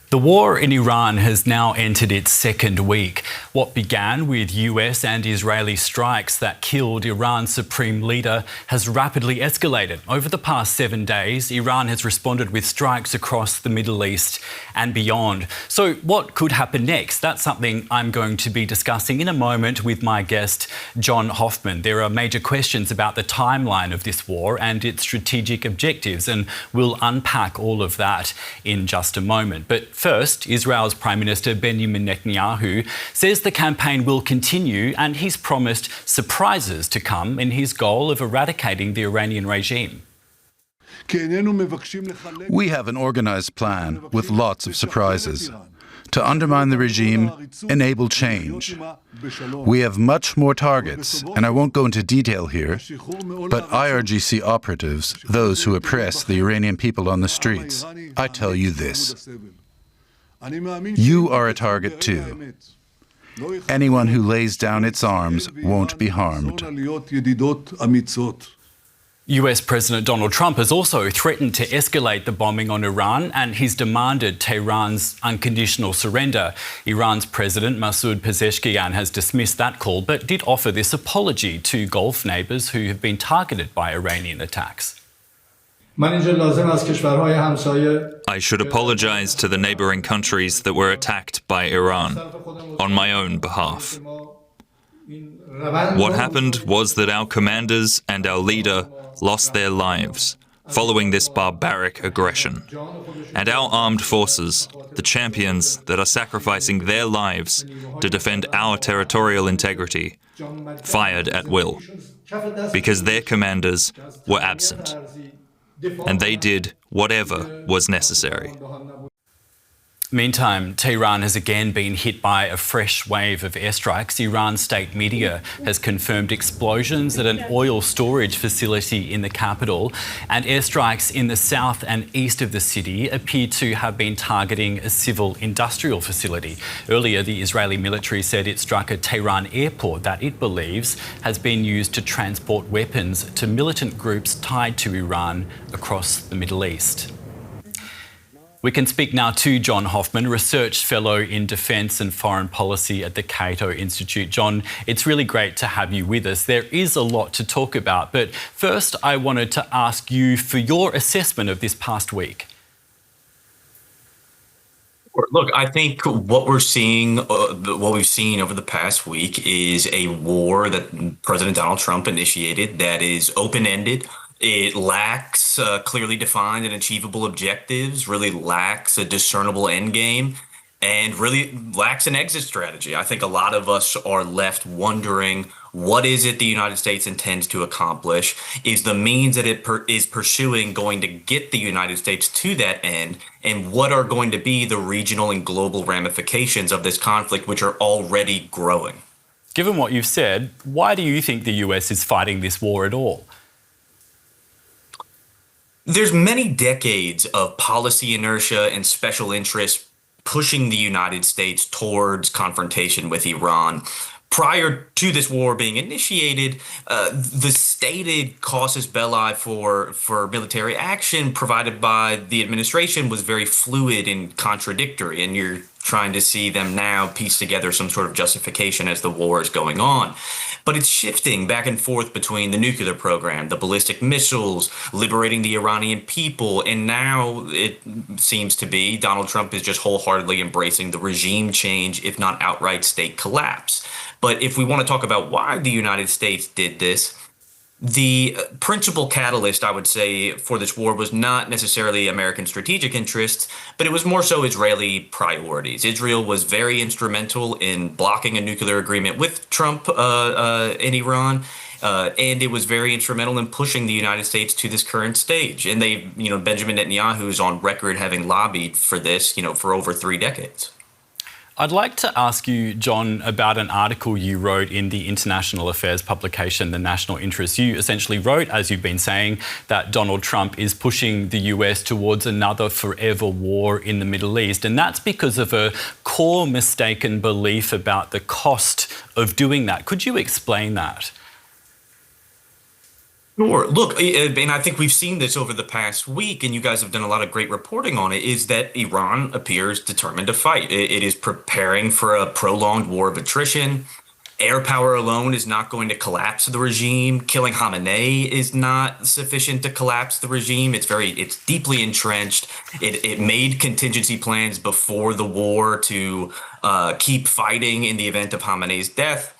The war in Iran has now entered its second week. What began with US and Israeli strikes that killed Iran's supreme leader has rapidly escalated. Over the past 7 days, Iran has responded with strikes across the Middle East and beyond. So what could happen next? That's something I'm going to be discussing in a moment with my guest, Jon Hoffman. There are major questions about the timeline of this war and its strategic objectives, and we'll unpack all of that in just a moment. But first, Israel's Prime Minister Benjamin Netanyahu says the campaign will continue, and he's promised surprises to come in his goal of eradicating the Iranian regime. We have an organised plan with lots of surprises. To undermine the regime, enable change. We have much more targets, and I won't go into detail here, but IRGC operatives, those who oppress the Iranian people on the streets, I tell you this. You are a target too. Anyone who lays down its arms won't be harmed. US President Donald Trump has also threatened to escalate the bombing on Iran, and he's demanded Tehran's unconditional surrender. Iran's President Masoud Pezeshkian has dismissed that call, but did offer this apology to Gulf neighbours who have been targeted by Iranian attacks. I should apologize to the neighboring countries that were attacked by Iran on my own behalf. What happened was that our commanders and our leader lost their lives following this barbaric aggression. And our armed forces, the champions that are sacrificing their lives to defend our territorial integrity, fired at will because their commanders were absent. And they did whatever was necessary. Meantime, Tehran has again been hit by a fresh wave of airstrikes. Iran's state media has confirmed explosions at an oil storage facility in the capital, and airstrikes in the south and east of the city appear to have been targeting a civil industrial facility. Earlier, the Israeli military said it struck a Tehran airport that it believes has been used to transport weapons to militant groups tied to Iran across the Middle East. We can speak now to Jon Hoffman, Research Fellow in Defence and Foreign Policy at the Cato Institute. Jon, it's really great to have you with us. There is a lot to talk about, but first I wanted to ask you for your assessment of this past week. Look, I think what we've seen over the past week is a war that President Donald Trump initiated that is open-ended. It lacks clearly defined and achievable objectives, really lacks a discernible end game, and really lacks an exit strategy. I think a lot of us are left wondering, what is it the United States intends to accomplish? Is the means that it is pursuing going to get the United States to that end? And what are going to be the regional and global ramifications of this conflict, which are already growing? Given what you've said, why do you think the US is fighting this war at all? There's many decades of policy inertia and special interests pushing the United States towards confrontation with Iran. Prior to this war being initiated, the stated casus belli for military action provided by the administration was very fluid and contradictory, and you're trying to see them now piece together some sort of justification as the war is going on. But it's shifting back and forth between the nuclear program, the ballistic missiles, liberating the Iranian people, and now it seems to be Donald Trump is just wholeheartedly embracing the regime change, if not outright state collapse. But if we want to talk about why the United States did this, the principal catalyst, I would say, for this war was not necessarily American strategic interests, but it was more so Israeli priorities. Israel was very instrumental in blocking a nuclear agreement with Trump in Iran, and it was very instrumental in pushing the United States to this current stage. And they, Benjamin Netanyahu is on record having lobbied for this, for over 3 decades. I'd like to ask you, Jon, about an article you wrote in the international affairs publication, The National Interest. You essentially wrote, as you've been saying, that Donald Trump is pushing the US towards another forever war in the Middle East. And that's because of a core mistaken belief about the cost of doing that. Could you explain that? Sure. Look, and I think we've seen this over the past week, and you guys have done a lot of great reporting on it, is that Iran appears determined to fight. It is preparing for a prolonged war of attrition. Air power alone is not going to collapse the regime. Killing Khamenei is not sufficient to collapse the regime. It's deeply entrenched. It made contingency plans before the war to keep fighting in the event of Khamenei's death.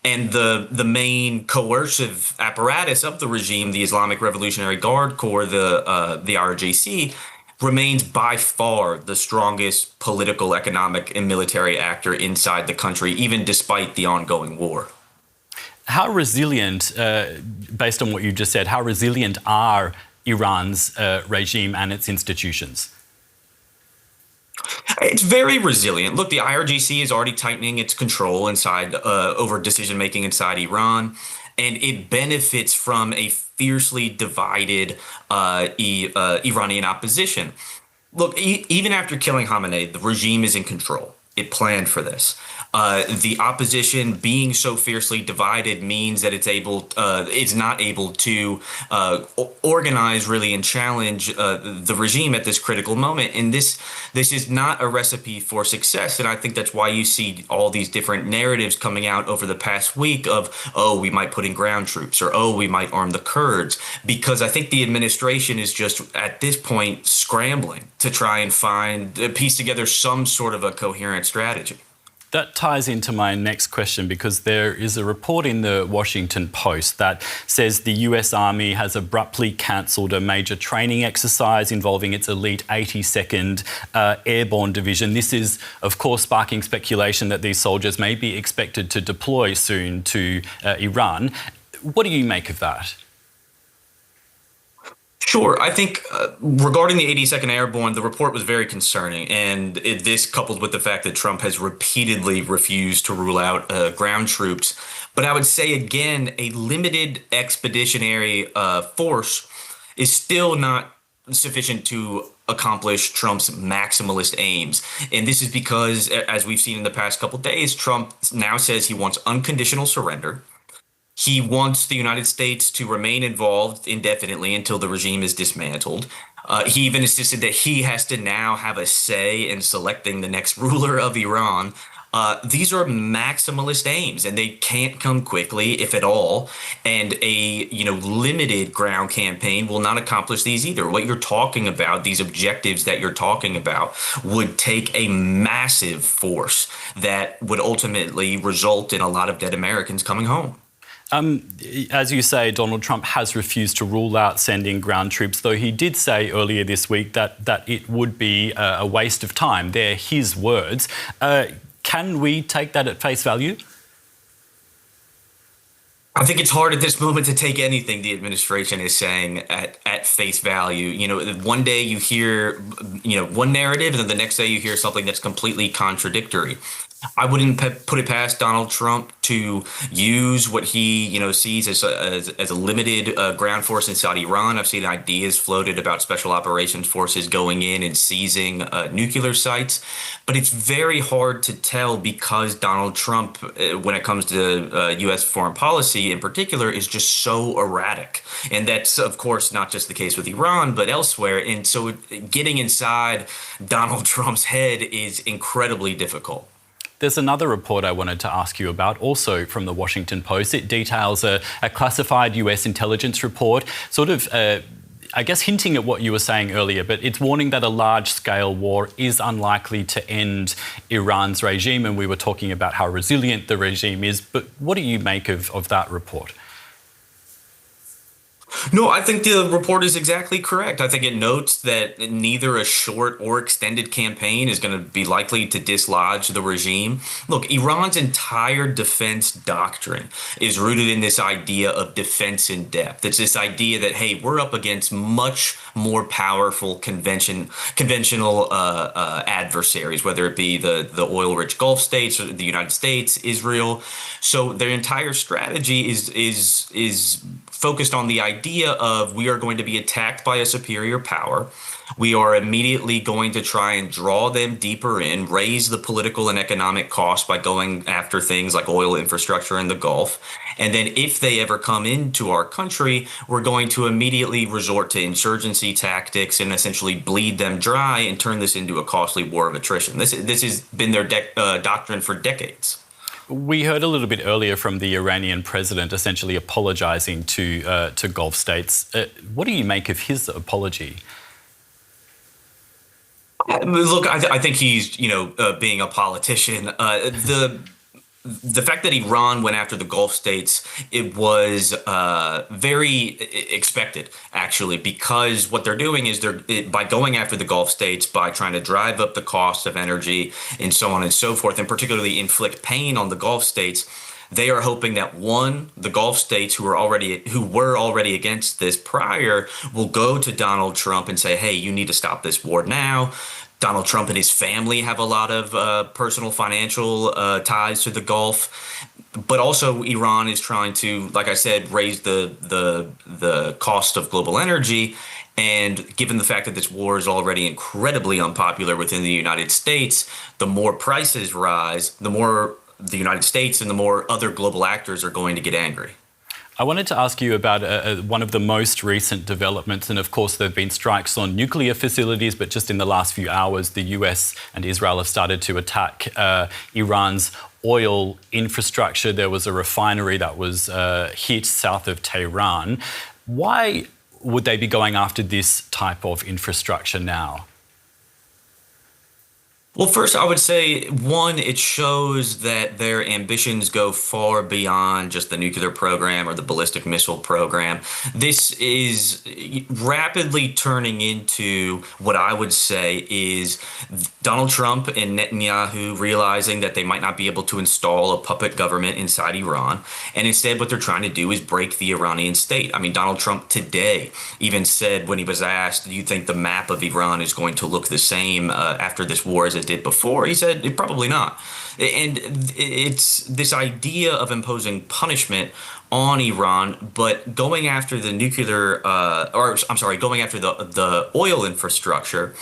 And the main coercive apparatus of the regime, the Islamic Revolutionary Guard Corps, the RJC, remains by far the strongest political, economic, and military actor inside the country, even despite the ongoing war. How resilient, based on what you just said, how resilient are Iran's regime and its institutions? It's very resilient. Look, the IRGC is already tightening its control inside over decision making inside Iran, and it benefits from a fiercely divided Iranian opposition. Look, even after killing Khamenei, the regime is in control. It planned for this. The opposition being so fiercely divided means that it's not able to organize really and challenge the regime at this critical moment. And this is not a recipe for success. And I think that's why you see all these different narratives coming out over the past week of, oh, we might put in ground troops, or oh, we might arm the Kurds, because I think the administration is just at this point scrambling to try and piece together some sort of a coherent strategy. That ties into my next question, because there is a report in the Washington Post that says the US Army has abruptly cancelled a major training exercise involving its elite 82nd Airborne Division. This is, of course, sparking speculation that these soldiers may be expected to deploy soon to Iran. What do you make of that? Sure. I think regarding the 82nd Airborne, the report was very concerning. And this coupled with the fact that Trump has repeatedly refused to rule out ground troops. But I would say, again, a limited expeditionary force is still not sufficient to accomplish Trump's maximalist aims. And this is because, as we've seen in the past couple of days, Trump now says he wants unconditional surrender. He wants the United States to remain involved indefinitely until the regime is dismantled. He even insisted that he has to now have a say in selecting the next ruler of Iran. These are maximalist aims, and they can't come quickly, if at all. And a limited ground campaign will not accomplish these either. What you're talking about, these objectives that you're talking about, would take a massive force that would ultimately result in a lot of dead Americans coming home. As you say, Donald Trump has refused to rule out sending ground troops, though he did say earlier this week that it would be a waste of time. They're his words. Can we take that at face value? I think it's hard at this moment to take anything the administration is saying at face value. One day you hear, one narrative, and then the next day you hear something that's completely contradictory. I wouldn't put it past Donald Trump to use what he, sees as a limited ground force inside Iran. I've seen ideas floated about special operations forces going in and seizing nuclear sites, but it's very hard to tell because Donald Trump, when it comes to U.S. foreign policy in particular, is just so erratic. And that's, of course, not just the case with Iran, but elsewhere. And so getting inside Donald Trump's head is incredibly difficult. There's another report I wanted to ask you about, also from the Washington Post. It details a classified US intelligence report, sort of, I guess, hinting at what you were saying earlier, but it's warning that a large-scale war is unlikely to end Iran's regime, and we were talking about how resilient the regime is. But what do you make of that report? No, I think the report is exactly correct. I think it notes that neither a short or extended campaign is going to be likely to dislodge the regime. Look, Iran's entire defense doctrine is rooted in this idea of defense in depth. It's this idea that, hey, we're up against much more powerful conventional adversaries, whether it be the oil-rich Gulf states, or the United States, Israel. So their entire strategy is focused on the idea of we are going to be attacked by a superior power. We are immediately going to try and draw them deeper in, raise the political and economic costs by going after things like oil infrastructure in the Gulf. And then if they ever come into our country, we're going to immediately resort to insurgency tactics and essentially bleed them dry and turn this into a costly war of attrition. This has been their doctrine for decades. We heard a little bit earlier from the Iranian president essentially apologising to Gulf states. What do you make of his apology? Look, I think he's, being a politician. The fact that Iran went after the Gulf states, it was very expected, actually, because what they're doing is by going after the Gulf states, by trying to drive up the cost of energy and so on and so forth, and particularly inflict pain on the Gulf states. They are hoping that the Gulf states who were already against this prior will go to Donald Trump and say, hey, you need to stop this war now. Donald Trump and his family have a lot of personal financial ties to the Gulf, but also Iran is trying to, like I said, raise the cost of global energy. And given the fact that this war is already incredibly unpopular within the United States, the more prices rise, the more the United States and the more other global actors are going to get angry. I wanted to ask you about one of the most recent developments, and of course there have been strikes on nuclear facilities, but just in the last few hours the US and Israel have started to attack Iran's oil infrastructure. There was a refinery that was hit south of Tehran. Why would they be going after this type of infrastructure now? Well, first, I would say, one, it shows that their ambitions go far beyond just the nuclear program or the ballistic missile program. This is rapidly turning into what I would say is Donald Trump and Netanyahu realizing that they might not be able to install a puppet government inside Iran. And instead, what they're trying to do is break the Iranian state. I mean, Donald Trump today even said when he was asked, do you think the map of Iran is going to look the same after this war as it did before? He said probably not. And it's this idea of imposing punishment on Iran, but going after the going after the oil infrastructure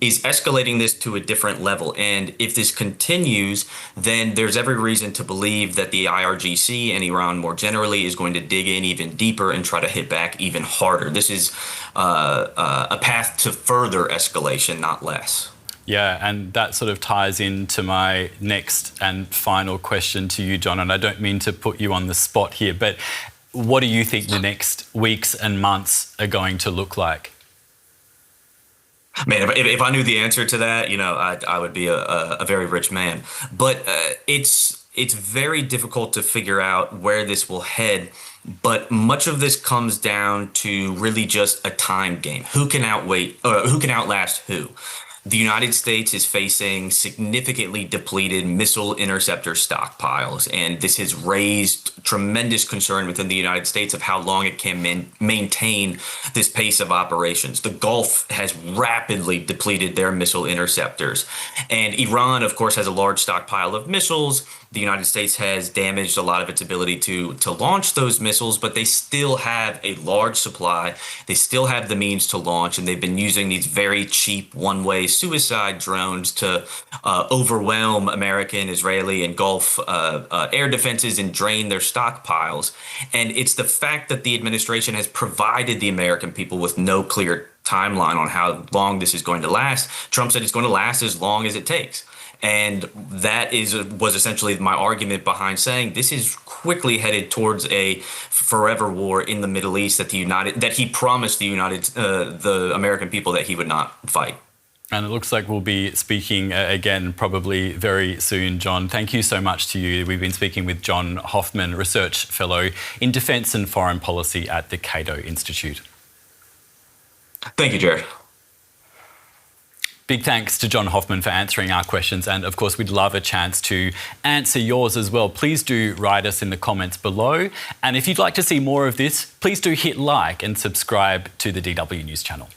is escalating this to a different level. And if this continues, then there's every reason to believe that the IRGC and Iran more generally is going to dig in even deeper and try to hit back even harder. This is a path to further escalation, not less. Yeah, and that sort of ties into my next and final question to you, Jon, and I don't mean to put you on the spot here, but what do you think the next weeks and months are going to look like? Man, if I knew the answer to that, I would be a very rich man. But it's very difficult to figure out where this will head. But much of this comes down to really just a time game. Who can outlast who? The United States is facing significantly depleted missile interceptor stockpiles, and this has raised tremendous concern within the United States of how long it can maintain this pace of operations. The Gulf has rapidly depleted their missile interceptors, and Iran, of course, has a large stockpile of missiles. The United States has damaged a lot of its ability to launch those missiles, but they still have a large supply. They still have the means to launch, and they've been using these very cheap one-way suicide drones to overwhelm American, Israeli, and Gulf air defenses and drain their stockpiles. And it's the fact that the administration has provided the American people with no clear timeline on how long this is going to last. Trump said it's going to last as long as it takes. And that was essentially my argument behind saying this is quickly headed towards a forever war in the Middle East that he promised the American people that he would not fight. And it looks like we'll be speaking again probably very soon, Jon. Thank you so much to you. We've been speaking with Jon Hoffman, Research Fellow in Defence and Foreign Policy at the Cato Institute. Thank you, Jared. Big thanks to Jon Hoffman for answering our questions, and of course we'd love a chance to answer yours as well. Please do write us in the comments below, and if you'd like to see more of this, please do hit like and subscribe to the DW News channel.